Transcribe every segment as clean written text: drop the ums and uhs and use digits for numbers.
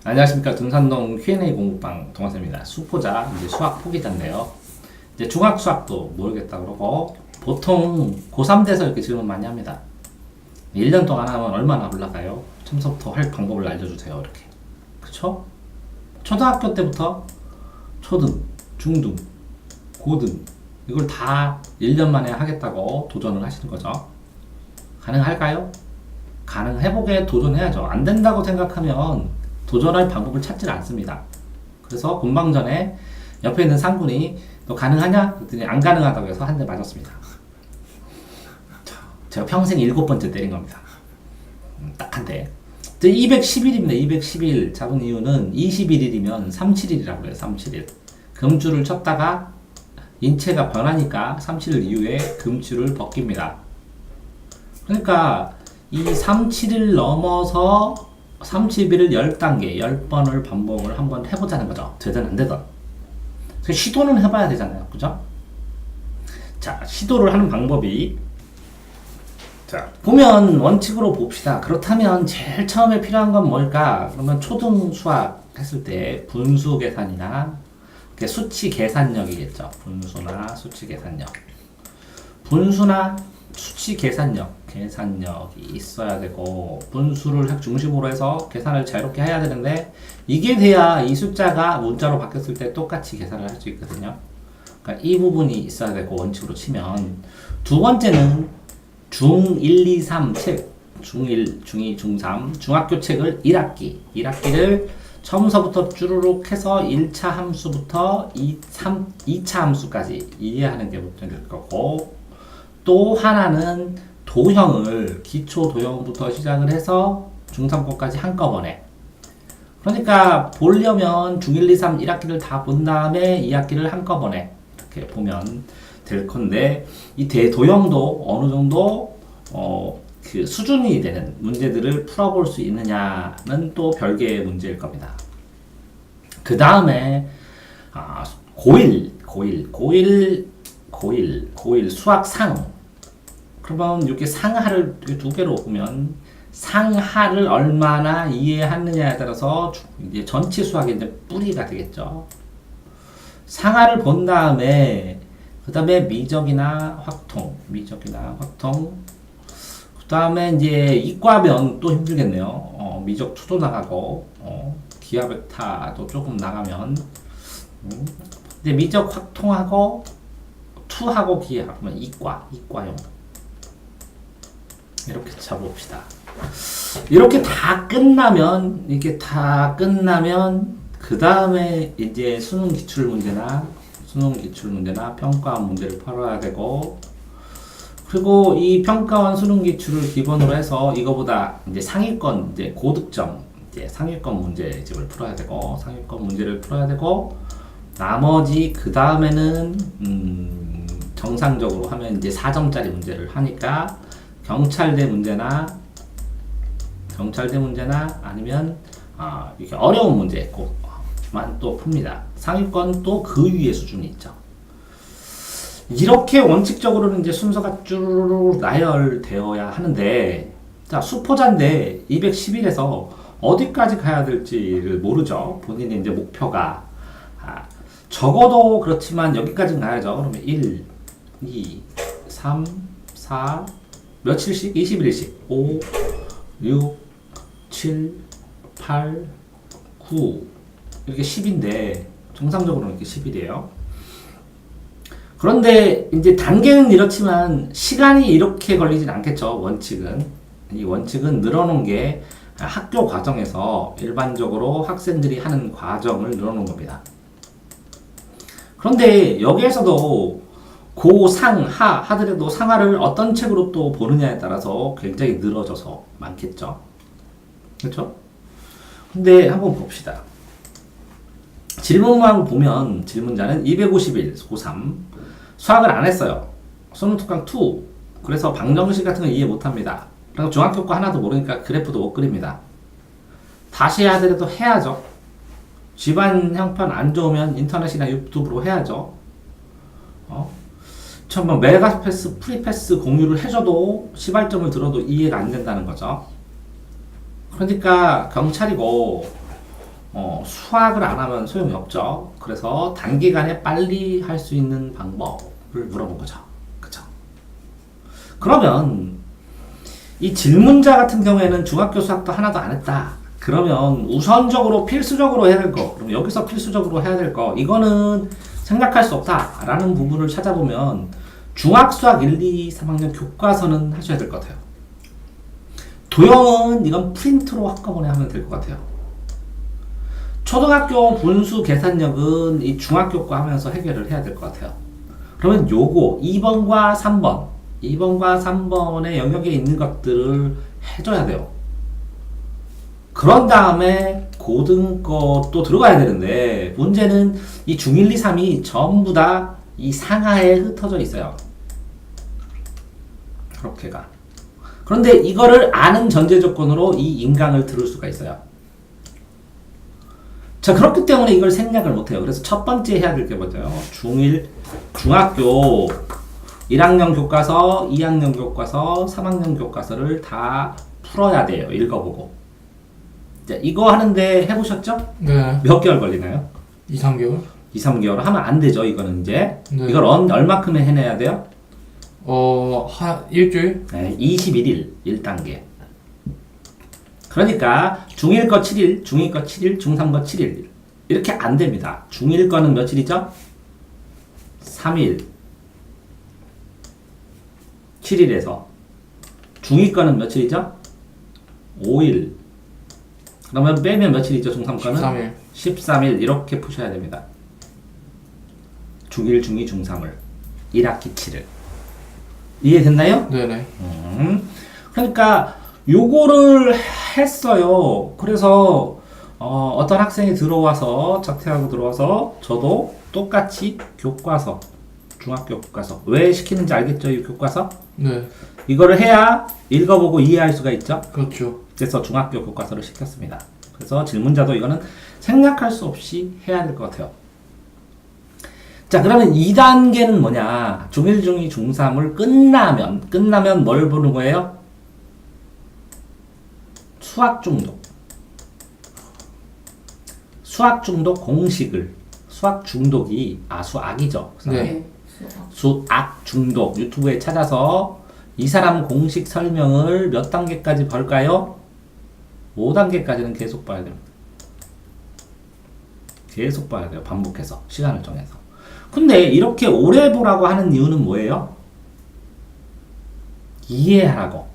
안녕하십니까. 등산동 Q&A 공부방 동화쌤입니다. 수포자, 이제 수학 포기자인데요. 이제 중학 수학도 모르겠다 그러고, 보통 고3 돼서 이렇게 질문 많이 합니다. 1년 동안 하면 얼마나 올라가요? 처음부터 할 방법을 알려주세요. 이렇게. 그쵸? 초등학교 때부터 초등, 중등, 고등, 이걸 다 1년 만에 하겠다고 도전을 하시는 거죠. 가능할까요? 가능해보게 도전해야죠. 안 된다고 생각하면 도전할 방법을 찾질 않습니다. 그래서 본방 전에 옆에 있는 상군이 너 가능하냐? 그랬더니 안 가능하다고 해서 한 대 맞았습니다. 제가 평생 7번째 때린 겁니다. 딱 한 대. 211입니다. 211 잡은 이유는 21일이면 371이라고 해요. 371. 금줄을 쳤다가 인체가 변하니까 371 이후에 금줄을 벗깁니다. 그러니까 이 371을 넘어서 31을 10단계, 10번을 반복을 한번 해보자는 거죠. 되든 안 되든. 시도는 해봐야 되잖아요. 그죠? 자, 시도를 하는 방법이, 자, 보면 원칙으로 봅시다. 그렇다면 제일 처음에 필요한 건 뭘까? 그러면 초등 수학 했을 때 분수 계산이나 수치 계산력이겠죠. 분수나 수치 계산력. 분수나 수치 계산력이 있어야 되고, 분수를 중심으로 해서 계산을 자유롭게 해야 되는데, 이게 돼야 이 숫자가 문자로 바뀌었을 때 똑같이 계산을 할 수 있거든요. 그러니까 이 부분이 있어야 되고, 원칙으로 치면. 두 번째는 중1, 2, 3 책, 중1, 중2, 중3, 중학교 책을 1학기를 처음서부터 쭈루룩 해서 1차 함수부터 2차 함수까지 이해하는 게 목적일 거고, 또 하나는 도형을 기초 도형부터 시작을 해서 중3 거까지 한꺼번에. 그러니까 보려면 중1, 2, 3 1학기를 다 본 다음에 2학기를 한꺼번에 이렇게 보면 될 건데, 이 대도형도 어느 정도 그 수준이 되는 문제들을 풀어볼 수 있느냐는 또 별개의 문제일 겁니다. 그 다음에 고1 수학 상. 그러면 이렇게 상하를 두 개로 보면 상하를 얼마나 이해하느냐에 따라서 이제 전체 수학의 이제 뿌리가 되겠죠. 상하를 본 다음에 그 다음에 미적이나 확통. 그 다음에 이제 이과면 또 힘들겠네요. 미적 2도 나가고 기하 베타도 조금 나가면 근데 미적 확통하고 2하고 기하 그러면 이과용. 이렇게 잡읍시다. 이렇게 다 끝나면 그 다음에 이제 수능 기출 문제나 평가원 문제를 풀어야 되고, 그리고 이 평가원 수능 기출을 기본으로 해서 이거보다 이제 상위권 이제 고득점 이제 상위권 문제집을 풀어야 되고, 나머지 그 다음에는 정상적으로 하면 이제 4점짜리 문제를 하니까 경찰대 문제나 아니면 이렇게 어려운 문제만 또 풉니다. 상위권 또 그 위에 수준이 있죠. 이렇게 원칙적으로는 이제 순서가 쭈르륵 나열되어야 하는데, 자, 수포자인데 211에서 어디까지 가야 될지를 모르죠. 본인의 이제 목표가 적어도 그렇지만 여기까지는 가야죠. 그러면 1, 2, 3, 4 며칠씩? 21일씩 5, 6, 7, 8, 9 이렇게 10인데 정상적으로는 이렇게 10일이에요. 그런데 이제 단계는 이렇지만 시간이 이렇게 걸리진 않겠죠. 이 원칙은 늘어놓은 게 학교 과정에서 일반적으로 학생들이 하는 과정을 늘어놓은 겁니다. 그런데 여기에서도 고상하 하더라도 상하를 어떤 책으로 또 보느냐에 따라서 굉장히 늘어져서 많겠죠. 그렇죠? 근데 한번 봅시다. 질문만 보면 질문자는 251 고3 수학을 안 했어요. 수능 특강 2. 그래서 방정식 같은 거 이해 못합니다. 그리고 중학교 거 하나도 모르니까 그래프도 못 그립니다. 다시 하더라도 해야죠. 집안 형편 안 좋으면 인터넷이나 유튜브로 해야죠. 처음 메가패스, 프리패스 공유를 해줘도 시발점을 들어도 이해가 안 된다는 거죠. 그러니까 경찰이고 수학을 안 하면 소용이 없죠. 그래서 단기간에 빨리 할 수 있는 방법을 물어본 거죠. 그쵸? 그러면 이 질문자 같은 경우에는 중학교 수학도 하나도 안 했다. 그러면 우선적으로 필수적으로 해야 될 거, 그럼 여기서 필수적으로 해야 될 거, 이거는 생각할 수 없다라는 부분을 찾아보면 중학수학 1, 2, 3학년 교과서는 하셔야 될 것 같아요. 도형은 이건 프린트로 한꺼번에 하면 될 것 같아요. 초등학교 분수 계산력은 이 중학교 거 하면서 해결을 해야 될 것 같아요. 그러면 요거 2번과 3번의 영역에 있는 것들을 해줘야 돼요. 그런 다음에 고등 것도 들어가야 되는데 문제는 이 중1, 2, 3이 전부 다 이 상하에 흩어져 있어요. 그렇게가. 그런데 이거를 아는 전제 조건으로 이 인강을 들을 수가 있어요. 자, 그렇기 때문에 이걸 생략을 못해요. 그래서 첫 번째 해야 될 게 뭐죠? 중학교 1학년 교과서, 2학년 교과서, 3학년 교과서를 다 풀어야 돼요. 읽어보고. 자, 이거 하는데 해보셨죠? 네. 몇 개월 걸리나요? 2, 3개월? 2, 3개월 하면 안 되죠. 이거는 이제. 네. 이걸 얼마큼에 해내야 돼요? 일주일? 네, 21일 1단계. 그러니까 중1 거 7일, 중2 거 7일, 중3 거 7일. 이렇게 안 됩니다. 중1 거는 며칠이죠? 3일. 7일에서. 중2 거는 며칠이죠? 5일. 그러면 빼면 며칠이죠? 중3 거는? 13일. 13일. 이렇게 푸셔야 됩니다. 중1, 중2, 중3을. 1학기 7일. 이해됐나요? 네네. 그러니까 요거를 했어요. 그래서 어떤 학생이 들어와서 자퇴하고 들어와서 저도 똑같이 교과서, 중학교 교과서 왜 시키는지 알겠죠? 이 교과서? 네. 이거를 해야 읽어보고 이해할 수가 있죠. 그렇죠. 그래서 중학교 교과서를 시켰습니다. 그래서 질문자도 이거는 생략할 수 없이 해야 될 것 같아요. 자, 그러면 2단계는 뭐냐? 중1, 중2, 중3을 끝나면 뭘 보는 거예요? 수학 중독. 수학 중독 공식을. 수학 중독이, 수학이죠. 네. 수학 중독. 유튜브에 찾아서 이 사람 공식 설명을 몇 단계까지 볼까요? 5단계까지는 계속 봐야 됩니다. 계속 봐야 돼요. 반복해서. 시간을 정해서. 근데 이렇게 오래 보라고 하는 이유는 뭐예요? 이해하라고.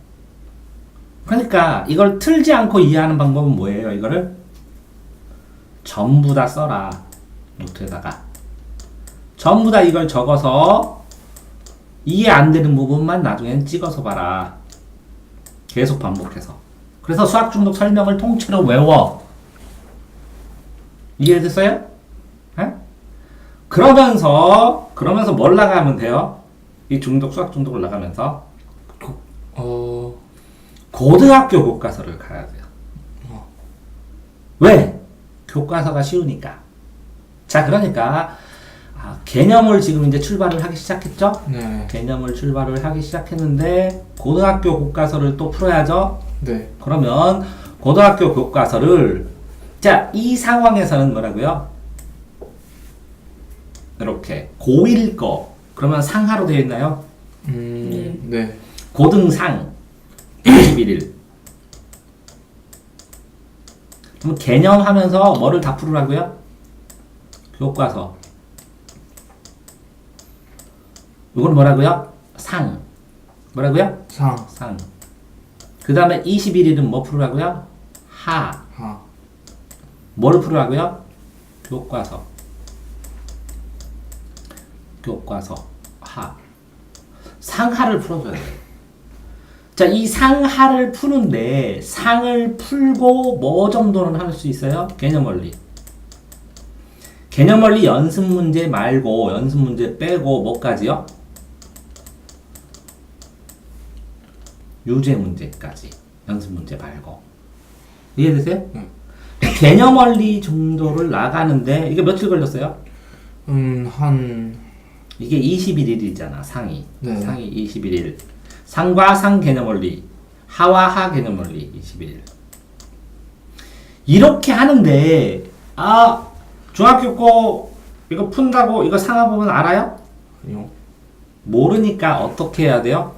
그러니까 이걸 틀지 않고 이해하는 방법은 뭐예요? 이거를 전부 다 써라. 노트에다가. 전부 다 이걸 적어서 이해 안 되는 부분만 나중엔 찍어서 봐라. 계속 반복해서. 그래서 수학 중독 설명을 통째로 외워. 이해됐어요? 에? 그러면서 뭘 나가면 돼요? 이 중독, 수학 중독을 나가면서 고등학교 교과서를 가야 돼요. 왜? 교과서가 쉬우니까. 자, 그러니까 개념을 지금 이제 출발을 하기 시작했죠? 네. 개념을 출발을 하기 시작했는데 고등학교 교과서를 또 풀어야죠? 네. 그러면 고등학교 교과서를 자, 이 상황에서는 뭐라고요? 이렇게 고1 거 그러면 상하로 되어 있나요? 네. 고등상 21일. 그럼 개념 하면서 뭐를 다 풀으라고요? 교과서. 이건 뭐라고요? 상. 뭐라고요? 상. 그 다음에 21일은 뭐 풀으라고요? 하. 뭘 풀으라고요? 교과서. 하. 상하를 풀어줘야 돼요. 자, 이 상하를 푸는데 상을 풀고 뭐 정도는 할 수 있어요? 개념 원리. 개념 원리 연습 문제 말고 연습 문제 빼고 뭐까지요? 유제 문제까지. 연습 문제 말고. 이해되세요? 개념 원리 정도를 나가는데 이게 며칠 걸렸어요? 이게 21일이잖아, 상이. 네. 상이 21일. 상과 상 개념 원리, 하와 하 개념 원리 21일. 이렇게 하는데 아, 중학교 거 이거 푼다고 이거 상하 보면 알아요? 아니요. 모르니까 어떻게 해야 돼요?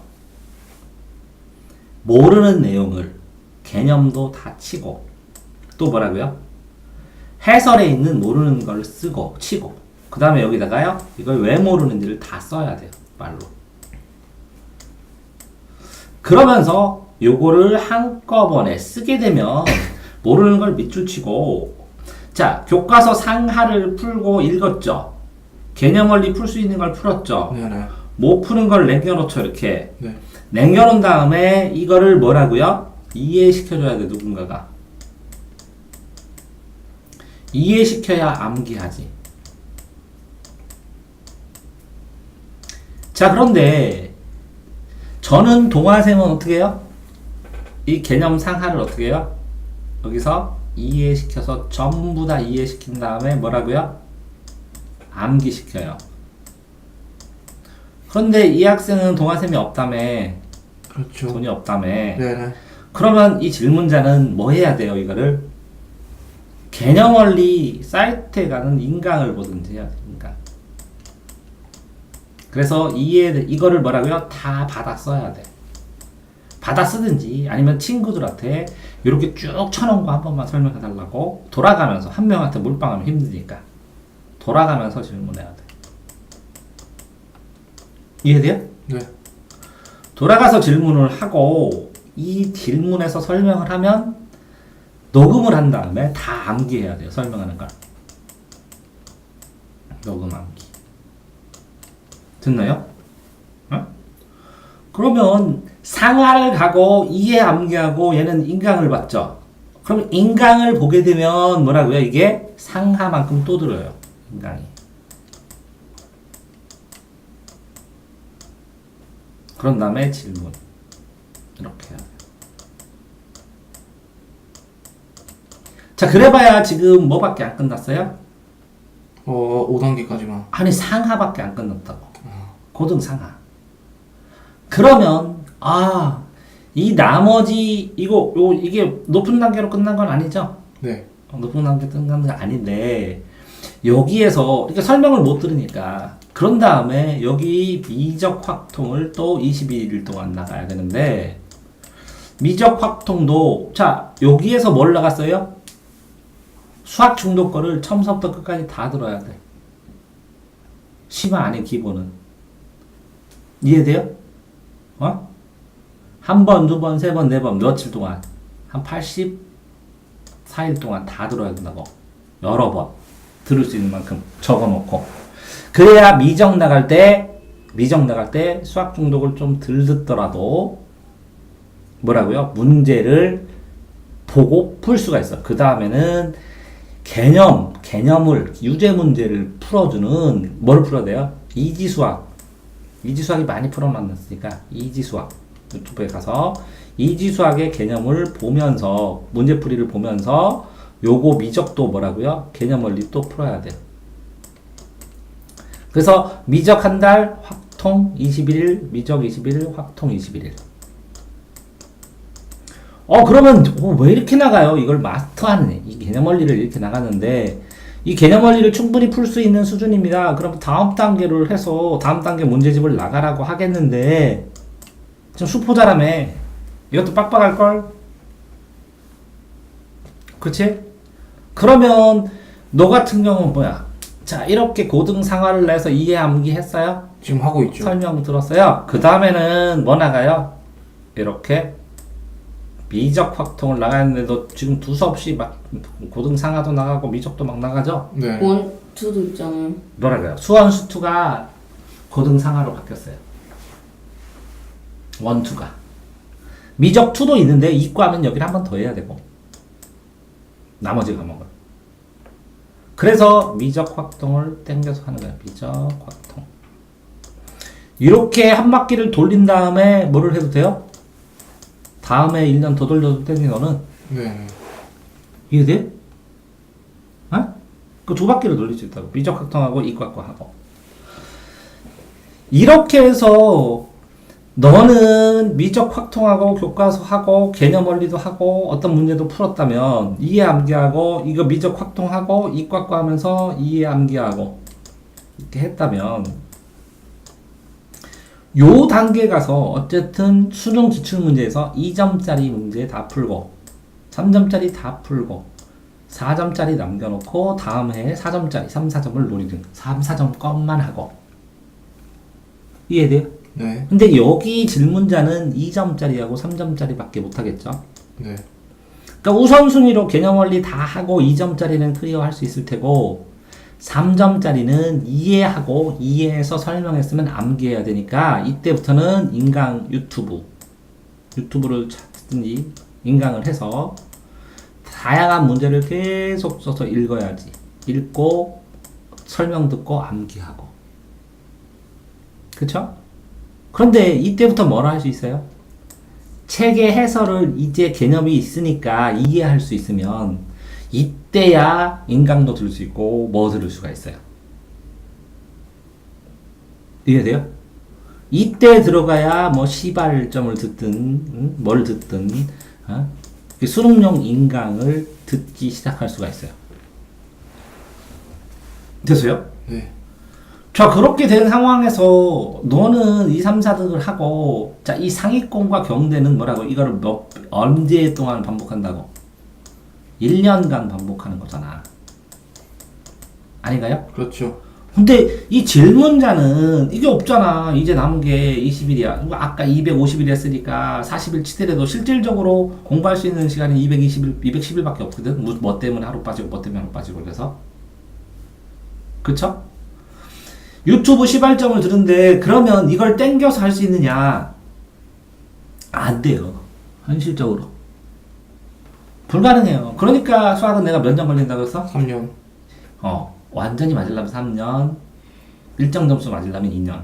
모르는 내용을 개념도 다 치고 또 뭐라고요? 해설에 있는 모르는 걸 쓰고 치고 그 다음에 여기다가요 이걸 왜 모르는지를 다 써야 돼요 말로. 그러면서 요거를 한꺼번에 쓰게 되면 모르는 걸 밑줄 치고 자 교과서 상하를 풀고 읽었죠. 개념 원리 풀 수 있는 걸 풀었죠. 네, 네. 못 푸는 걸 남겨놓죠 이렇게. 네. 남겨놓은 다음에 이거를 뭐라고요? 이해시켜줘야 돼 누군가가. 이해시켜야 암기하지. 자 그런데 저는 동화생은 어떻게 해요? 이 개념 상하를 어떻게 해요? 여기서 이해시켜서 전부 다 이해시킨 다음에 뭐라고요? 암기시켜요. 그런데 이 학생은 동화쌤이 없다며. 그렇죠. 돈이 없다며. 네, 네. 그러면 이 질문자는 뭐 해야 돼요 이거를? 개념 원리 사이트에 가는 인강을 보든지 해야 돼 인강. 그래서 이거를 뭐라고요? 다 받아 써야 돼. 받아 쓰든지 아니면 친구들한테 이렇게 쭉 쳐놓은 거 한 번만 설명해 달라고 돌아가면서 한 명한테 몰빵하면 힘드니까 돌아가면서 질문해야 돼. 이해돼요? 네. 돌아가서 질문을 하고 이 질문에서 설명을 하면 녹음을 한 다음에 다 암기해야 돼요. 설명하는 걸. 녹음 암기. 듣나요? 어? 그러면 상하를 가고 이해 암기하고 얘는 인강을 봤죠. 그럼 인강을 보게 되면 뭐라고요? 이게 상하만큼 또 들어요. 인강이. 그런 다음에 질문. 이렇게 해야 돼요. 자, 그래봐야 지금 뭐밖에 안 끝났어요? 5단계까지만. 아니, 상하밖에 안 끝났다고. 고등 상하. 그러면, 이 나머지, 이게 높은 단계로 끝난 건 아니죠? 네. 높은 단계 끝난 건 아닌데, 여기에서, 이렇게 설명을 못 들으니까, 그런 다음에 여기 미적 확통을 또 21일 동안 나가야 되는데, 미적 확통도, 자, 여기에서 뭘 나갔어요? 수학 중독 거를 처음부터 끝까지 다 들어야 돼. 심화 안에 기본은. 이해돼요? 한 번, 두 번, 세 번, 네 번, 며칠 동안. 한 84일 동안 다 들어야 된다고. 여러 번. 들을 수 있는 만큼 적어 놓고. 그래야 미적 나갈 때 수학 중독을 좀 덜 듣더라도, 뭐라고요? 문제를 보고 풀 수가 있어. 그 다음에는 개념을, 유제 문제를 풀어주는, 뭘 풀어야 돼요? 이지수학이 많이 풀어놨으니까, 이지수학. 유튜브에 가서, 이지수학의 개념을 보면서, 문제풀이를 보면서, 요거 미적도 뭐라고요? 개념 원리 또 풀어야 돼요. 그래서, 미적 한 달, 확통 21일, 미적 21일, 확통 21일. 그러면 왜 이렇게 나가요? 이걸 마스터하는 이 개념 원리를 이렇게 나가는데 이 개념 원리를 충분히 풀 수 있는 수준입니다. 그럼 다음 단계를 해서 다음 단계 문제집을 나가라고 하겠는데 좀 수포자라며 이것도 빡빡할걸? 그치? 그러면 너 같은 경우는 뭐야? 자 이렇게 고등 상하를 내서 이해 암기 했어요? 지금 하고 있죠. 설명 들었어요? 그 다음에는 뭐 나가요? 이렇게 미적 확통을 나가는데 너 지금 두서없이 막 고등 상하도 나가고 미적도 막 나가죠? 네. 원투도 있잖아요. 뭐라고요? 수원수투가 고등 상하로 바뀌었어요. 원투가. 미적 투도 있는데 이과는 여기를 한 번 더 해야 되고 나머지 과목을. 그래서 미적 확통을 땡겨서 하는 거야. 미적 확통. 이렇게 한 바퀴를 돌린 다음에 뭐를 해도 돼요? 다음에 1년 더 돌려도 되니 너는? 네. 이해돼? 그 두 바퀴를 돌릴 수 있다고. 미적 확통하고 이과과 하고. 이렇게 해서 너는 미적 확통하고 교과서 하고 개념 원리도 하고 어떤 문제도 풀었다면 이해 암기하고 이거 미적 확통하고 이과과 하면서 이해 암기하고 이렇게 했다면 요 단계 가서 어쨌든 수능 기출문제에서 2점짜리 문제 다 풀고 3점짜리 다 풀고 4점짜리 남겨놓고 다음 해에 4점짜리 3, 4점을 노리는 3, 4점 것만 하고 이해돼요? 네. 근데 여기 질문자는 2점짜리하고 3점짜리 밖에 못하겠죠? 네. 그러니까 우선순위로 개념 원리 다 하고 2점짜리는 클리어 할 수 있을 테고 3점짜리는 이해하고 이해해서 설명했으면 암기해야 되니까 이때부터는 인강 유튜브를 찾든지 인강을 해서 다양한 문제를 계속 써서 읽어야지. 읽고 설명 듣고 암기하고. 그쵸? 그런데 이때부터 뭐라 할 수 있어요? 책의 해설을 이제 개념이 있으니까 이해할 수 있으면 이때야 인강도 들을 수 있고 뭐 들을 수가 있어요. 이해돼요? 이때 들어가야 뭐 시발점을 듣든 뭘 듣든 수능용 인강을 듣기 시작할 수가 있어요. 됐어요? 네. 자, 그렇게 된 상황에서 너는 2, 3, 4등을 하고 자, 이 상위권과 경대는 뭐라고? 이거를 언제 동안 반복한다고? 1년간 반복하는 거잖아. 아닌가요? 그렇죠. 근데 이 질문자는 이게 없잖아. 이제 남은 게 20일이야. 아까 250일 했으니까 40일 치더라도 실질적으로 공부할 수 있는 시간이 210일밖에 없거든. 뭐 때문에 하루 빠지고 뭐 때문에 하루 빠지고 그래서. 그쵸? 유튜브 시발점을 들은데 그러면 이걸 땡겨서 할 수 있느냐? 안 돼요. 현실적으로. 불가능해요. 그러니까 수학은 내가 몇 년 걸린다고 했어? 3년. 완전히 맞으려면 3년, 일정 점수 맞으려면 2년.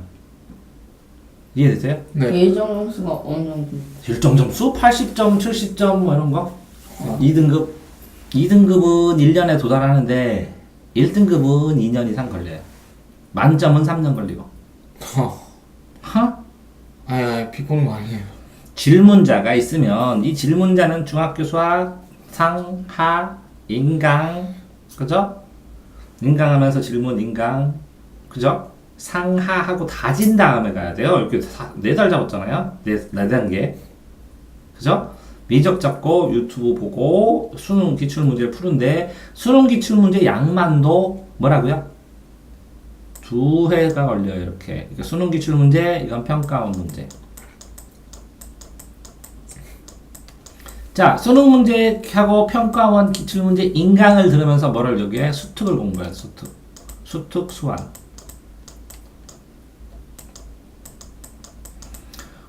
이해되세요? 네. 예정 점수가 어느 정도? 일정 점수? 80점, 70점 뭐 이런 거? 2등급. 2등급은 1년에 도달하는데 1등급은 2년 이상 걸려요. 만점은 3년 걸리고. 아니, 비꼬는 거 아니에요. 질문자가 있으면 이 질문자는 중학교 수학 상, 하, 인강, 그죠? 인강하면서 질문, 인강, 그죠? 상하하고 다진 다음에 가야 돼요. 이렇게 4달 잡았잖아요. 4단계. 그죠? 미적 잡고 유튜브 보고 수능 기출문제를 푸는데 수능 기출문제 양만도 뭐라고요? 2회가 걸려요. 이렇게. 그러니까 수능 기출문제, 이건 평가원 문제. 자, 수능 문제하고 평가원 기출문제 인강을 들으면서 뭐를 여기에 수특을 공부해요. 수특, 수완.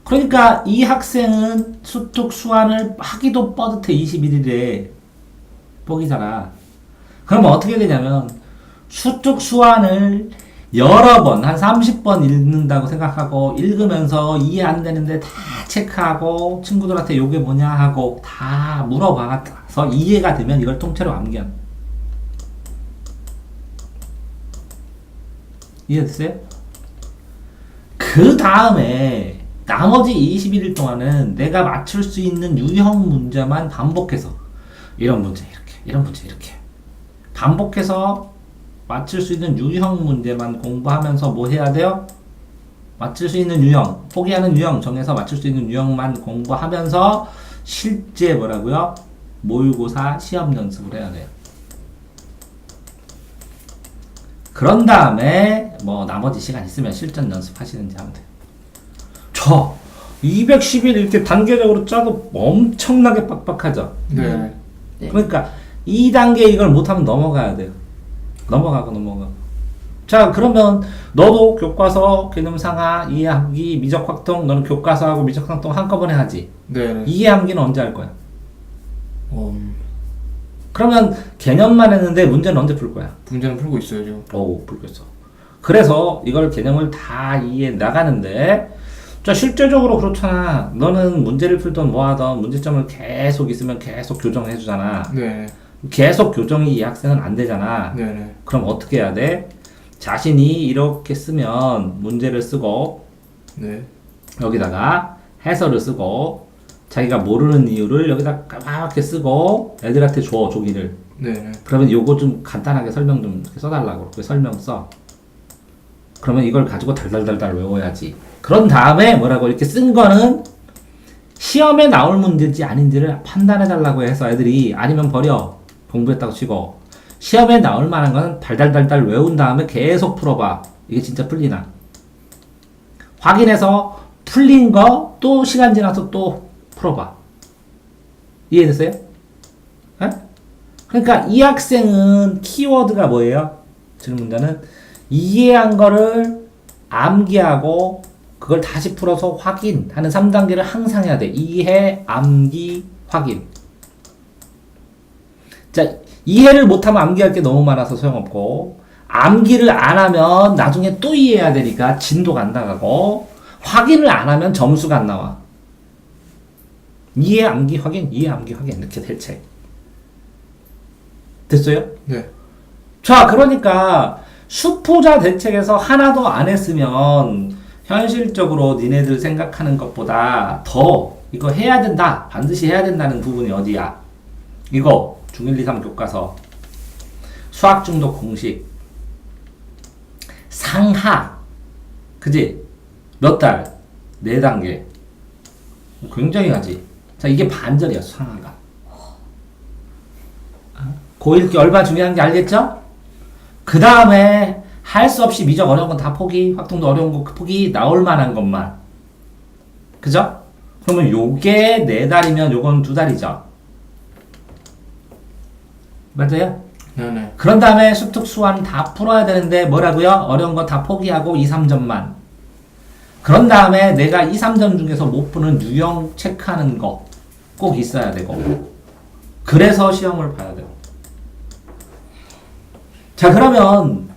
그러니까 이 학생은 수특, 수완을 하기도 뻗듯해. 21일에 뻑이잖아. 그러면 어떻게 되냐면 수특, 수완을 여러 번, 한 30번 읽는다고 생각하고 읽으면서 이해 안 되는데 다 체크하고 친구들한테 요게 뭐냐 하고 다 물어봐서 이해가 되면 이걸 통째로 암기한. 이해됐어요? 그 다음에 나머지 21일 동안은 내가 맞출 수 있는 유형 문제만 반복해서 이런 문제 이렇게, 이런 문제 이렇게 반복해서 맞출 수 있는 유형 문제만 공부하면서 뭐 해야 돼요? 맞출 수 있는 유형, 포기하는 유형 정해서 맞출 수 있는 유형만 공부하면서 실제 뭐라고요? 모의고사 시험 연습을 해야 돼요. 그런 다음에 뭐 나머지 시간 있으면 실전 연습하시는지 하면 돼요. 210일 이렇게 단계적으로 짜도 엄청나게 빡빡하죠? 네. 네. 그러니까 2단계 이걸 못하면 넘어가야 돼요. 넘어가. 자, 그러면 너도 교과서, 개념상하, 이해암기, 미적확통, 너는 교과서하고 미적확통 한꺼번에 하지. 네. 이해암기는 언제 할 거야? 그러면 개념만 했는데 문제는 언제 풀 거야? 문제는 풀고 있어야죠. 풀고 있어. 그래서 이걸 개념을 다 이해 나가는데, 자, 실제적으로 그렇잖아. 너는 문제를 풀던 뭐 하던 문제점을 계속 있으면 계속 교정해 주잖아. 네. 계속 교정이 이 학생은 안 되잖아. 네. 그럼 어떻게 해야 돼? 자신이 이렇게 쓰면 문제를 쓰고 네. 여기다가 해설을 쓰고 자기가 모르는 이유를 여기다 까맣게 쓰고 애들한테 줘 조기를. 네. 그러면 요거 좀 간단하게 설명 좀 이렇게 써달라고 그렇게 설명 써. 그러면 이걸 가지고 달달달달 외워야지. 그런 다음에 뭐라고 이렇게 쓴 거는 시험에 나올 문제인지 아닌지를 판단해달라고 해서 애들이 아니면 버려. 공부했다고 치고. 시험에 나올 만한 건 달달달달 외운 다음에 계속 풀어봐. 이게 진짜 풀리나. 확인해서 풀린 거 또 시간 지나서 또 풀어봐. 이해됐어요? 에? 그러니까 이 학생은 키워드가 뭐예요? 질문자는 이해한 거를 암기하고 그걸 다시 풀어서 확인하는 3단계를 항상 해야 돼. 이해, 암기, 확인. 자, 이해를 못하면 암기할 게 너무 많아서 소용없고, 암기를 안 하면 나중에 또 이해해야 되니까 진도가 안 나가고, 확인을 안 하면 점수가 안 나와. 이해, 암기, 확인, 이해, 암기, 확인. 이렇게 대체. 됐어요? 네. 자, 그러니까 수포자 대책에서 하나도 안 했으면 현실적으로 니네들 생각하는 것보다 더 이거 해야 된다. 반드시 해야 된다는 부분이 어디야? 이거 중1, 2, 3 교과서 수학 중독 공식 상하 그지? 몇 달? 4단계 굉장히 하지. 자, 이게 반절이야 상하가. 고1기 얼마나 중요한 게 알겠죠? 그 다음에 할 수 없이 미적 어려운 건 다 포기, 확통도 어려운 거 포기, 나올 만한 것만. 그죠? 그러면 요게 4달이면 요건 2달이죠. 맞아요? 네네. 그런 다음에 수특 수완 다 풀어야 되는데 뭐라고요? 어려운 거 다 포기하고 2, 3점만. 그런 다음에 내가 2, 3점 중에서 못 푸는 유형 체크하는 거 꼭 있어야 되고. 그래서 시험을 봐야 돼요. 자, 그러면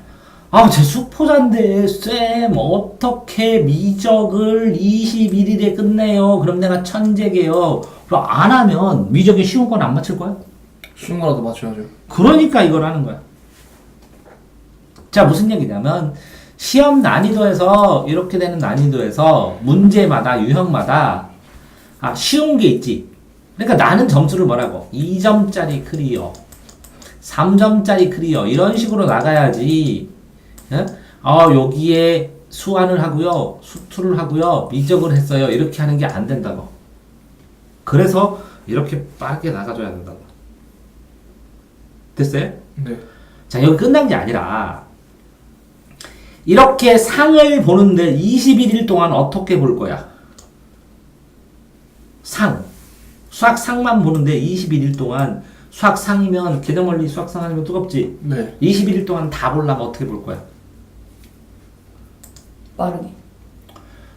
제 수포자인데 쌤 어떻게 미적을 21일에 끝내요? 그럼 내가 천재게요. 그럼 안 하면 미적이 쉬운 건 안 맞힐 거야? 쉬운 거라도 맞춰야죠. 그러니까 이걸 하는 거야. 자, 무슨 얘기냐면 시험 난이도에서 이렇게 되는 난이도에서 문제마다 유형마다 쉬운 게 있지. 그러니까 나는 점수를 뭐라고? 2점짜리 클리어, 3점짜리 클리어 이런 식으로 나가야지. 예? 여기에 수완을 하고요, 수투를 하고요, 미적을 했어요. 이렇게 하는 게 안 된다고. 그래서 이렇게 빠르게 나가줘야 된다고. 됐어요? 네. 자, 여기 끝난 게 아니라 이렇게 상을 보는데 21일 동안 어떻게 볼 거야? 수학 상만 보는데 21일 동안 수학 상이면 개념 원리 수학 상 아니면 뜨겁지? 네. 21일 동안 다 보려면 어떻게 볼 거야? 빠르게.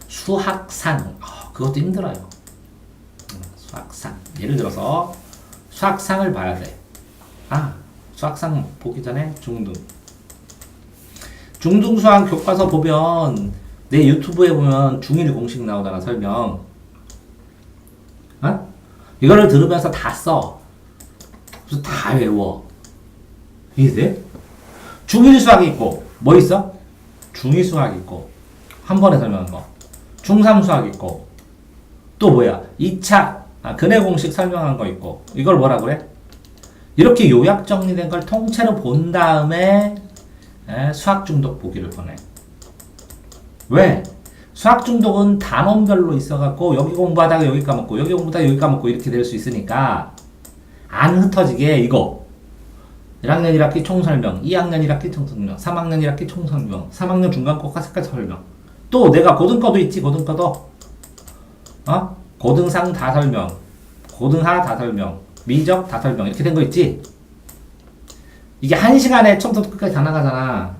수학상. 그것도 힘들어요. 수학상. 예를 들어서 수학상을 봐야 돼. 수학상 보기 전에 중등. 중등 수학 교과서 보면 내 유튜브에 보면 중1 공식 나오잖아, 설명. 이거를 들으면서 다 써. 그래서 다 외워. 이해돼? 중1 수학이 있고, 뭐 있어? 중2 수학이 있고, 한 번에 설명한 거. 중3 수학이 있고, 또 뭐야? 2차, 근해 공식 설명한 거 있고, 이걸 뭐라 그래? 이렇게 요약 정리된 걸 통째로 본 다음에 수학 중독 보기를 권해. 왜? 수학 중독은 단원별로 있어갖고 여기 공부하다가 여기 까먹고 여기 공부하다가 여기 까먹고 이렇게 될 수 있으니까 안 흩어지게 이거 1학년 1학기 총설명, 2학년 1학기 총설명, 3학년 1학기 총설명, 3학년 중간고사 색깔 설명. 또 내가 고등과도 있지, 고등과도. 고등상 다 설명, 고등하 다 설명, 미적 다 설명 이렇게 된 거 있지? 이게 1시간에 처음부터 끝까지 다 나가잖아.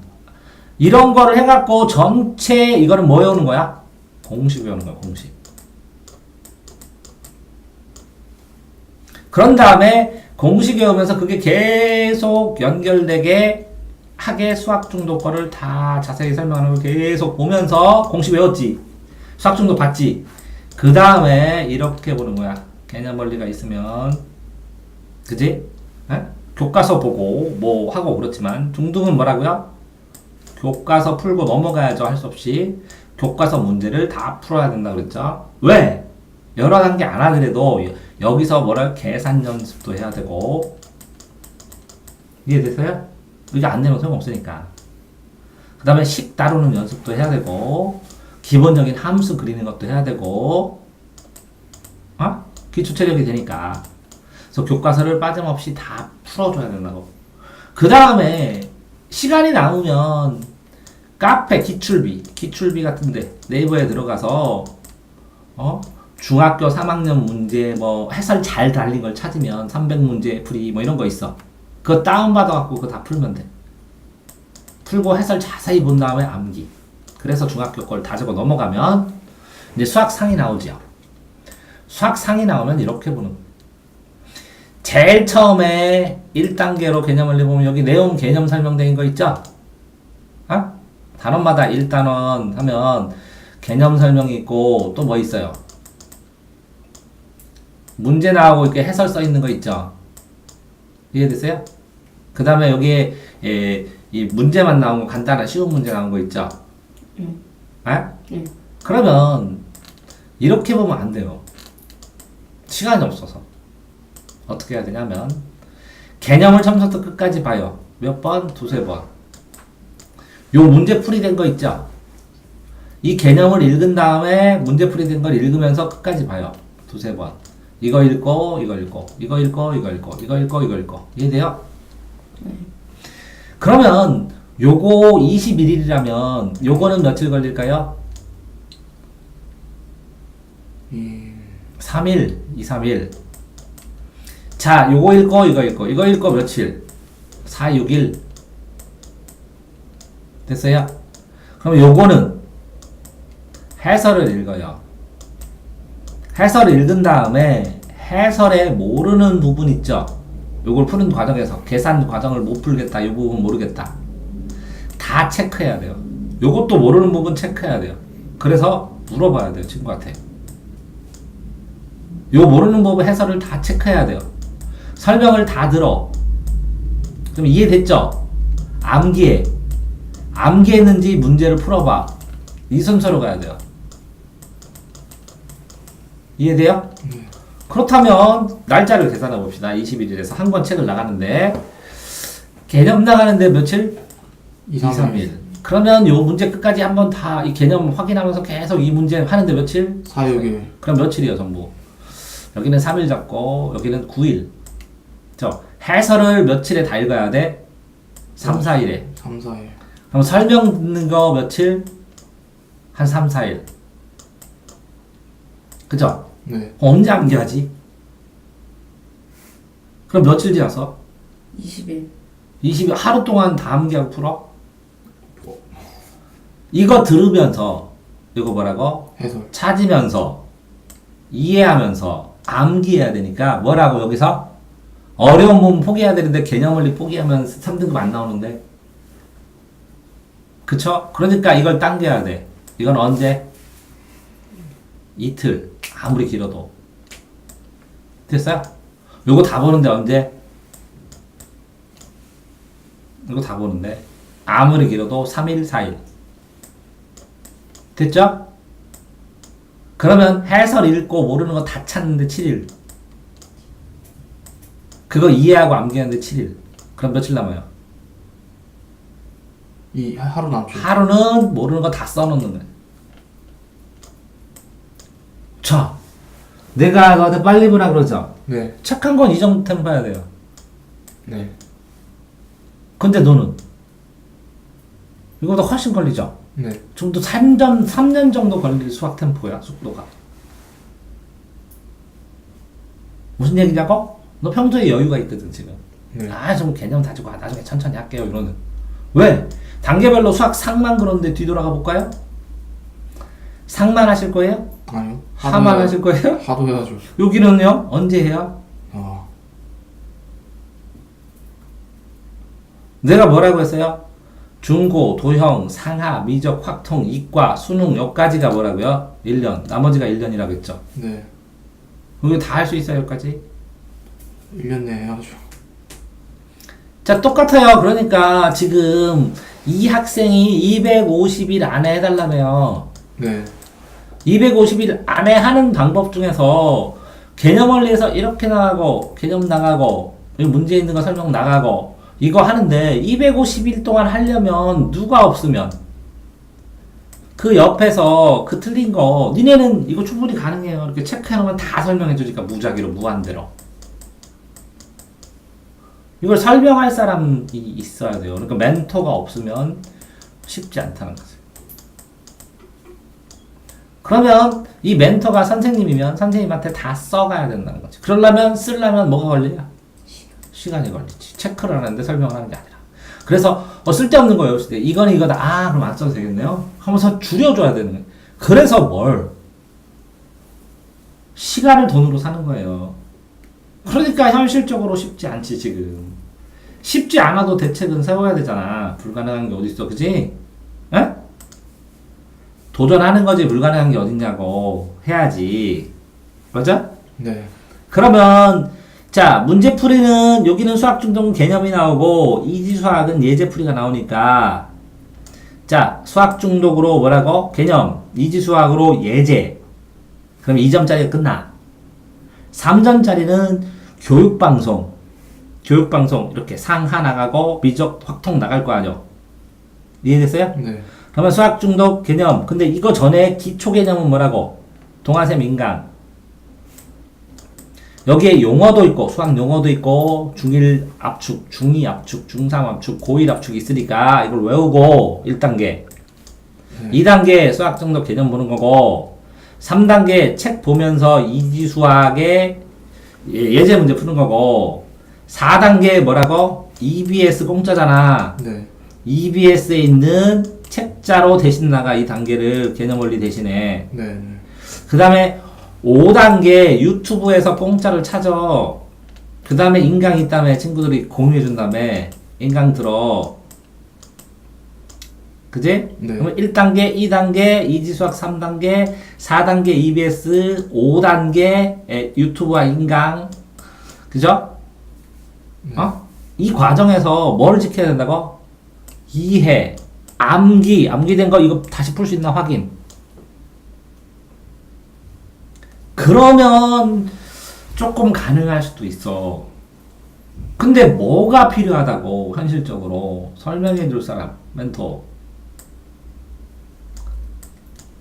이런 거를 해갖고 전체 이거는 뭐 외우는 거야? 공식 외우는 거야, 공식. 그런 다음에 공식 외우면서 그게 계속 연결되게 하게 수학 중독 거를 다 자세히 설명하는 걸 계속 보면서 공식 외웠지. 수학 중독 봤지. 그 다음에 이렇게 보는 거야. 개념 원리가 있으면, 그지? 교과서 보고 뭐 하고 그렇지만 중등은 뭐라고요? 교과서 풀고 넘어가야죠. 할 수 없이. 교과서 문제를 다 풀어야 된다 그랬죠. 왜? 여러 단계 안 하더라도 여기서 뭐랄 계산 연습도 해야 되고. 이해되세요? 이게 안 되면 소용없으니까. 그 다음에 식 다루는 연습도 해야 되고, 기본적인 함수 그리는 것도 해야 되고, 기초 체력이 되니까. 그래서 교과서를 빠짐없이 다 풀어줘야 된다고. 그 다음에 시간이 남으면 카페 기출비 같은데 네이버에 들어가서 중학교 3학년 문제 뭐 해설 잘 달린 걸 찾으면 300문제 풀이 뭐 이런 거 있어. 그거 다운받아갖고 그거 다 풀면 돼. 풀고 해설 자세히 본 다음에 암기. 그래서 중학교 걸 다 적어 넘어가면 이제 수학 상이 나오지요. 수학 상이 나오면 이렇게 보는 거예요. 제일 처음에 1단계로 개념을 내보면 여기 내용 개념 설명된 거 있죠? 단원마다 1단원 하면 개념 설명이 있고 또 뭐 있어요? 문제 나오고 이렇게 해설 써 있는 거 있죠? 이해되세요? 그 다음에 여기에 이 문제만 나온 거 간단한 쉬운 문제 나온 거 있죠? 그러면 이렇게 보면 안 돼요. 시간이 없어서. 어떻게 해야 되냐면 개념을 처음부터 끝까지 봐요. 몇 번? 두세 번. 요 문제풀이 된 거 있죠? 이 개념을 읽은 다음에 문제풀이 된 걸 읽으면서 끝까지 봐요. 두세 번. 이거 읽고 이거 읽고 이거 읽고 이거 읽고 이거 읽고 이거 읽고. 이해돼요? 그러면 요거 21일이라면 요거는 며칠 걸릴까요? 3일, 2, 3일. 자, 요거 읽고 이거 읽고 이거 읽고 며칠? 4, 6일. 됐어요? 그럼 요거는 해설을 읽어요. 해설을 읽은 다음에 해설에 모르는 부분 있죠? 요걸 푸는 과정에서 계산 과정을 못 풀겠다, 요 부분 모르겠다. 다 체크해야 돼요. 요것도 모르는 부분 체크해야 돼요. 그래서 물어봐야 돼요, 친구한테. 요 모르는 부분 해설을 다 체크해야 돼요. 설명을 다 들어. 그럼 이해됐죠? 암기해. 암기했는지 문제를 풀어봐. 이 순서로 가야 돼요. 이해돼요? 그렇다면 날짜를 계산해 봅시다. 21일에서 한 권 책을 나가는데 개념 나가는데 며칠? 2, 3일. 그러면 요 문제 끝까지 한번 다 이 개념 확인하면서 계속 이 문제 하는데 며칠? 4, 6일. 그럼 며칠이에요, 전부? 여기는 3일 잡고 여기는 9일. 해설을 며칠에 다 읽어야 돼? 3, 4일에. 3, 4일. 그럼 설명 듣는 거 며칠? 한 3, 4일. 그죠? 네. 언제 암기하지? 그럼 며칠 지나서? 20일. 20일 하루 동안 다 암기하고 풀어? 이거 들으면서 이거 뭐라고? 해설. 찾으면서 이해하면서 암기해야 되니까 뭐라고 여기서? 어려운 부분 포기해야 되는데 개념 원리 포기하면 3등급 안 나오는데 그쵸? 그러니까 이걸 당겨야 돼. 이건 언제? 이틀. 아무리 길어도. 됐어요? 요거 다 보는데 언제? 이거 다 보는데 아무리 길어도 3일, 4일. 됐죠? 그러면 해설 읽고 모르는 거 다 찾는데 7일. 그거 이해하고 암기하는데 7일. 그럼 며칠 남아요? 이 하루 남죠. 하루는 모르는 거 다 써놓는 거예요. 자, 내가 너한테 빨리 보라 그러죠? 네. 착한 건 이 정도 템포 해야 돼요. 네. 근데 너는 이거보다 훨씬 걸리죠? 네. 좀더 3년 정도 걸릴 수학 템포야, 속도가. 무슨 얘기냐고? 너 평소에 여유가 있거든, 지금. 네. 좀 개념 다지고 나중에 천천히 할게요, 이러는. 왜? 단계별로 수학 상만 그러는데 뒤돌아가 볼까요? 상만 하실 거예요? 아니요. 하만 하실 거예요? 하도 해야죠. 여기는요? 언제 해요? 내가 뭐라고 했어요? 중고, 도형, 상하, 미적, 확통, 이과, 수능 여기까지가 뭐라고요? 1년. 나머지가 1년이라고 했죠. 네. 여기 다 할 수 있어요, 여기까지? 1년 내에 해야죠. 자, 똑같아요. 그러니까 지금 이 학생이 250일 안에 해달라며요. 네. 250일 안에 하는 방법 중에서 개념 원리에서 이렇게 나가고 개념 나가고 여기 문제 있는 거 설명 나가고 이거 하는데 250일 동안 하려면 누가 없으면 그 옆에서 그 틀린 거 니네는 이거 충분히 가능해요 이렇게 체크해놓으면 다 설명해 주니까 무작위로 무한대로 이걸 설명할 사람이 있어야 돼요. 그러니까 멘토가 없으면 쉽지 않다는 거죠. 그러면 이 멘토가 선생님이면 선생님한테 다 써가야 된다는 거지. 그러려면 쓰려면 뭐가 걸리냐? 시간이 걸리지. 체크를 하는데 설명을 하는 게 아니라. 그래서 쓸데없는 거예요. 이거는 이거다. 아 그럼 안 써도 되겠네요. 하면서 줄여줘야 되는 거예요. 그래서 뭘? 시간을 돈으로 사는 거예요. 그러니까 현실적으로 쉽지 않지 지금. 쉽지 않아도 대책은 세워야 되잖아. 불가능한 게 어딨어 그지? 에? 도전하는 거지 불가능한 게 어딨냐고 해야지. 맞아? 네. 그러면 자 문제풀이는 여기는 수학중독 개념이 나오고 이지수학은 예제풀이가 나오니까 자 수학중독으로 뭐라고? 개념 이지수학으로 예제 그럼 2점짜리가 끝나. 3점짜리는 교육방송 이렇게 상하 나가고 미적 확통 나갈 거 아니요. 이해됐어요? 네. 그러면 수학중독 개념 근데 이거 전에 기초 개념은 뭐라고? 동아셈 인강 여기에 용어도 있고 수학 용어도 있고 중1 압축, 중2 압축, 중3 압축, 고1 압축이 있으니까 이걸 외우고 1단계 네. 2단계 수학중독 개념 보는 거고 3단계 책 보면서 이지수학의 예제 문제 푸는 거고 4단계 뭐라고? EBS 공짜잖아. 네. EBS에 있는 책자로 대신 나가 이 단계를 개념 원리 대신에. 네. 네. 그 다음에 5단계 유튜브에서 공짜를 찾아. 그 다음에 인강 있다며 친구들이 공유해준 다음에 인강 들어. 그지? 네. 그러면 1단계, 2단계, 이지수학 3단계, 4단계 EBS, 5단계 유튜브와 인강. 그죠? 네. 이 과정에서 뭘 지켜야 된다고? 이해, 암기된 거 이거 다시 풀 수 있나 확인. 그러면 조금 가능할 수도 있어. 근데 뭐가 필요하다고 현실적으로 설명해 줄 사람, 멘토.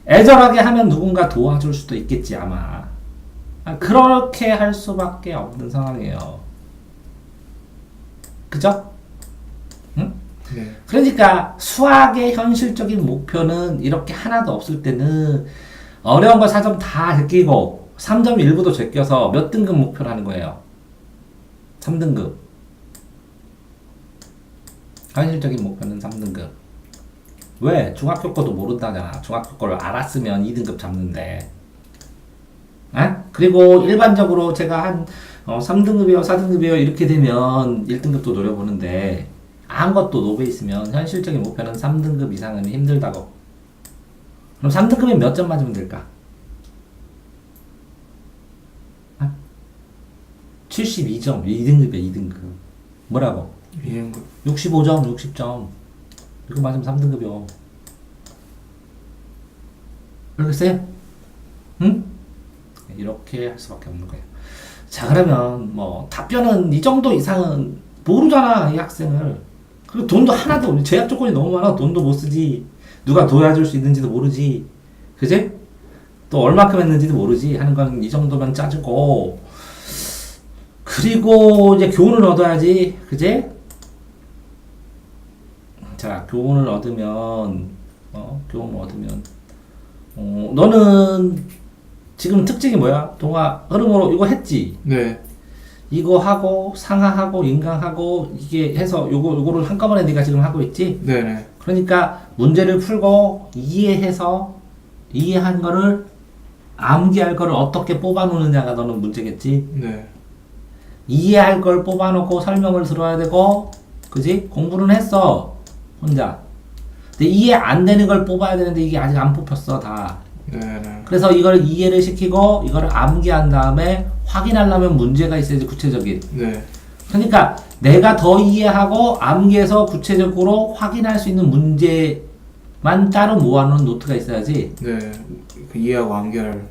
애절하게 하면 누군가 도와줄 수도 있겠지 아마. 그렇게 할 수밖에 없는 상황이에요. 그죠? 응? 네. 그러니까 수학의 현실적인 목표는 이렇게 하나도 없을 때는 어려운 거 4점 다 제끼고 3점 일부도 제껴서 몇 등급 목표를 하는 거예요? 3등급. 현실적인 목표는 3등급. 왜? 중학교 거도 모른다잖아. 중학교 거를 알았으면 2등급 잡는데. 그리고 일반적으로 제가 한 3등급이요, 4등급이요 이렇게 되면 1등급도 노려보는데 아무것도 노베 있으면 현실적인 목표는 3등급 이상은 힘들다고. 그럼 3등급이면 몇 점 맞으면 될까? 72점, 2등급이야 2등급. 뭐라고? 2등급. 65점, 60점 이거 맞으면 3등급이요. 알겠어요? 응? 이렇게 할 수밖에 없는 거예요. 자 그러면 뭐 답변은 이 정도 이상은 모르잖아 이 학생을. 그리고 돈도 하나도 제약 조건이 너무 많아. 돈도 못 쓰지. 누가 도와줄 수 있는지도 모르지. 그지? 또 얼마큼 했는지도 모르지. 하는 건 이 정도면 짜증고. 그리고 이제 교훈을 얻어야지. 그지? 자 교훈을 얻으면 교훈을 얻으면 너는 지금 특징이 뭐야? 동화 흐름으로 이거 했지? 네. 이거 하고 상하하고 인강하고 이게 해서 요거를 한꺼번에 네가 지금 하고 있지? 네네. 그러니까 문제를 풀고 이해해서 이해한 거를 암기할 거를 어떻게 뽑아놓느냐가 너는 문제겠지? 네. 이해할 걸 뽑아놓고 설명을 들어야 되고 그지? 공부는 했어 혼자. 근데 이해 안 되는 걸 뽑아야 되는데 이게 아직 안 뽑혔어 다. 네네. 그래서 이걸 이해를 시키고 이거를 암기한 다음에 확인하려면 문제가 있어야지 구체적인. 네. 그러니까 내가 더 이해하고 암기해서 구체적으로 확인할 수 있는 문제를 만 따로 모아놓은 노트가 있어야지. 네. 그 이해하고 암기할.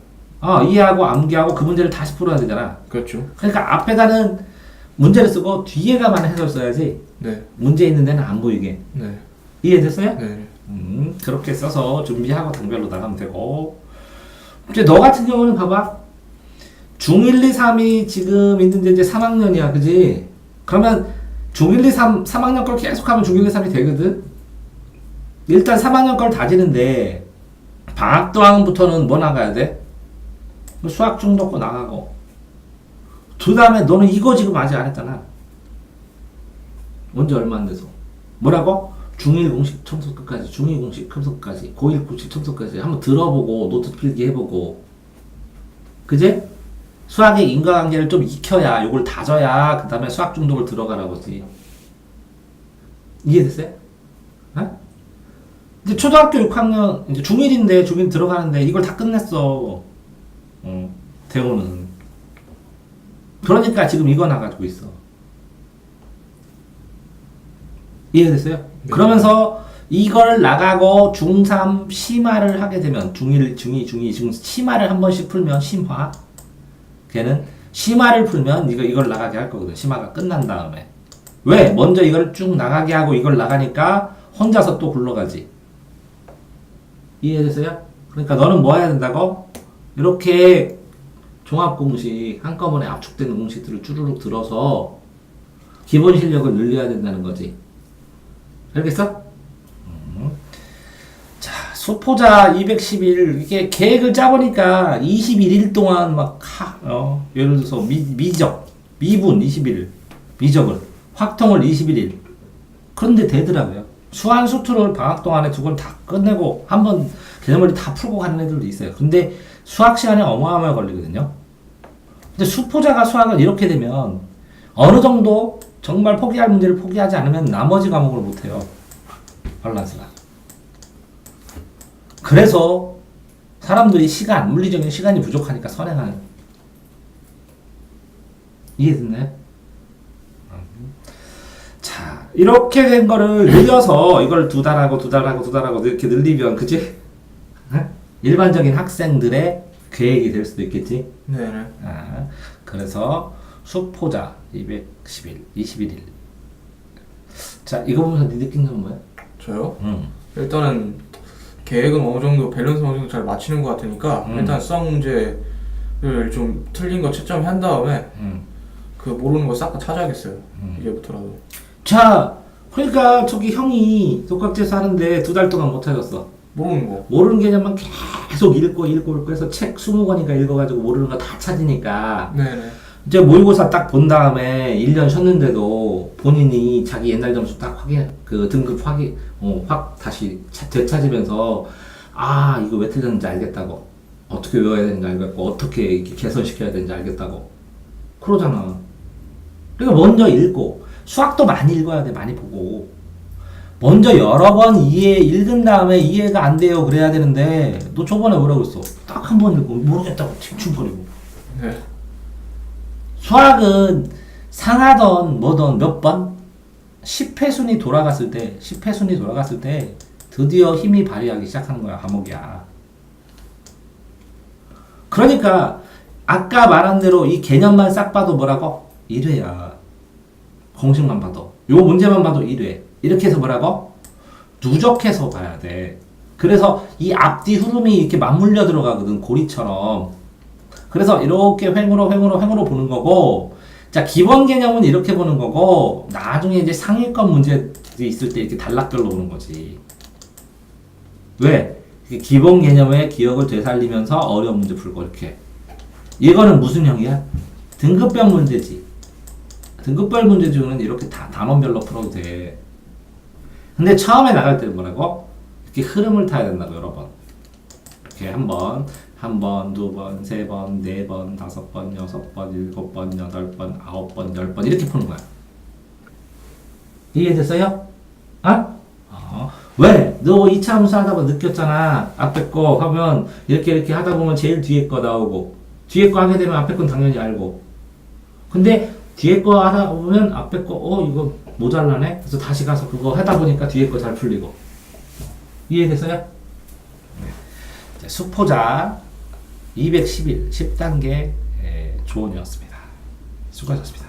이해하고 암기하고 그 문제를 다시 풀어야 되잖아. 그렇죠. 그러니까 앞에다는 문제를 쓰고 뒤에가만 해설 써야지. 네. 문제 있는 데는 안 보이게. 네. 이해됐어요? 네. 그렇게 써서 준비하고 당별로 나가면 되고. 이제 너 같은 경우는 봐봐. 중1, 2, 3이 지금 있는데 이제 3학년이야, 그지? 그러면 중1, 2, 3, 3학년 걸 계속하면 중1, 2, 3이 되거든? 일단 3학년 걸 다지는데, 방학도학부터는 뭐 나가야 돼? 수학 중독고 나가고. 그 다음에 너는 이거 지금 아직 안 했잖아. 언제 얼마 안 돼서. 뭐라고? 중1 공식 첨부 끝까지, 중2 공식 첨부 끝까지, 고1 공식 첨부 끝까지 한번 들어보고, 노트 필기 해보고. 그제? 수학의 인과관계를 좀 익혀야, 요걸 다져야, 그 다음에 수학 중독을 들어가라고지. 이해됐어요? 어? 이제 초등학교 6학년, 이제 중1인데, 중1 들어가는데, 이걸 다 끝냈어. 대호는. 그러니까 지금 이거 나가지고 있어. 이해됐어요? 네. 그러면서 이걸 나가고 중3 심화를 하게 되면, 중1, 중2, 중2, 중 심화를 한 번씩 풀면, 심화. 걔는 심화를 풀면 이걸 나가게 할 거거든. 심화가 끝난 다음에. 왜? 먼저 이걸 쭉 나가게 하고 이걸 나가니까 혼자서 또 굴러가지. 이해됐어요? 그러니까 너는 뭐 해야 된다고? 이렇게 종합 공식, 한꺼번에 압축되는 공식들을 쭈루룩 들어서 기본 실력을 늘려야 된다는 거지. 알겠어? 자, 수포자 211, 이게 계획을 짜보니까 21일 동안 예를 들어서 미적, 미분 21일, 미적을, 확통을 21일. 그런데 되더라고요. 수한 수투를 방학 동안에 두 걸 다 끝내고 한번 개념을 다 풀고 가는 애들도 있어요. 근데 수학 시간에 어마어마하게 걸리거든요. 근데 수포자가 수학을 이렇게 되면 어느 정도 정말 포기할 문제를 포기하지 않으면 나머지 과목을 못해요. 밸런스가. 그래서 사람들이 물리적인 시간이 부족하니까 선행하는. 이해됐나요? 자, 이렇게 된 거를 늘려서 이걸 두 달하고 이렇게 늘리면, 그치? 일반적인 학생들의 계획이 될 수도 있겠지? 네. 그래서 수포자 211, 21일. 자, 이거 보면서 네 느낀 건 뭐야? 저요? 일단은 계획은 어느 정도 밸런스 어느 정도 잘 맞추는 것 같으니까 일단 수학 문제를 좀 틀린 거 채점한 다음에 그 모르는 거 싹 다 찾아야겠어요. 이제부터라도. 자, 그러니까 저기 형이 독학제에서 하는데 2달 동안 못 찾았어. 모르는 거. 모르는 개념만 계속 읽고 해서 책 20권인가 읽어가지고 모르는 거 다 찾으니까 네네. 이제 모의고사 딱 본 다음에 1년 쉬었는데도 본인이 자기 옛날 점수 딱 등급 확 다시 되찾으면서 이거 왜 틀렸는지 알겠다고, 어떻게 외워야 되는지 알겠고, 어떻게 이렇게 개선시켜야 되는지 알겠다고 그러잖아. 그러니까 먼저 읽고, 수학도 많이 읽어야 돼. 많이 보고 먼저 여러 번 읽은 다음에 이해가 안 돼요 그래야 되는데, 너 저번에 뭐라고 했어? 딱 한 번 읽고 모르겠다고 칭충거리고. 네. 수학은 상하던 뭐던 몇 번? 10회순이 돌아갔을 때 드디어 힘이 발휘하기 시작하는 거야, 과목이야. 그러니까 아까 말한 대로 이 개념만 싹 봐도 뭐라고? 1회야. 공식만 봐도. 요 문제만 봐도 1회. 이렇게 해서 뭐라고? 누적해서 봐야 돼. 그래서 이 앞뒤 흐름이 이렇게 맞물려 들어가거든, 고리처럼. 그래서 이렇게 횡으로 보는 거고, 자, 기본 개념은 이렇게 보는 거고, 나중에 이제 상위권 문제들이 있을 때 이렇게 단락별로 보는 거지. 왜? 기본 개념의 기억을 되살리면서 어려운 문제 풀고, 이렇게. 이거는 무슨 형이야? 등급별 문제지. 등급별 문제 중에는 이렇게 다 단원별로 풀어도 돼. 근데 처음에 나갈 때는 뭐라고? 이렇게 흐름을 타야 된다고, 여러 번. 이렇게 한 번, 두 번, 세 번, 네 번, 5번, 6번, 7번, 8번, 9번, 10번 이렇게 푸는 거야. 이해됐어요? 왜? 너 2차 함수 하다 보면 느꼈잖아. 앞에 거 하면 이렇게 하다 보면 제일 뒤에 거 나오고, 뒤에 거 하게 되면 앞에 건 당연히 알고. 근데 뒤에 거 하다 보면 앞에 거 이거 모자라네? 그래서 다시 가서 그거 하다 보니까 뒤에 거 잘 풀리고. 이해됐어요? 네. 자, 수포자 211 10단계 조언이었습니다. 수고하셨습니다.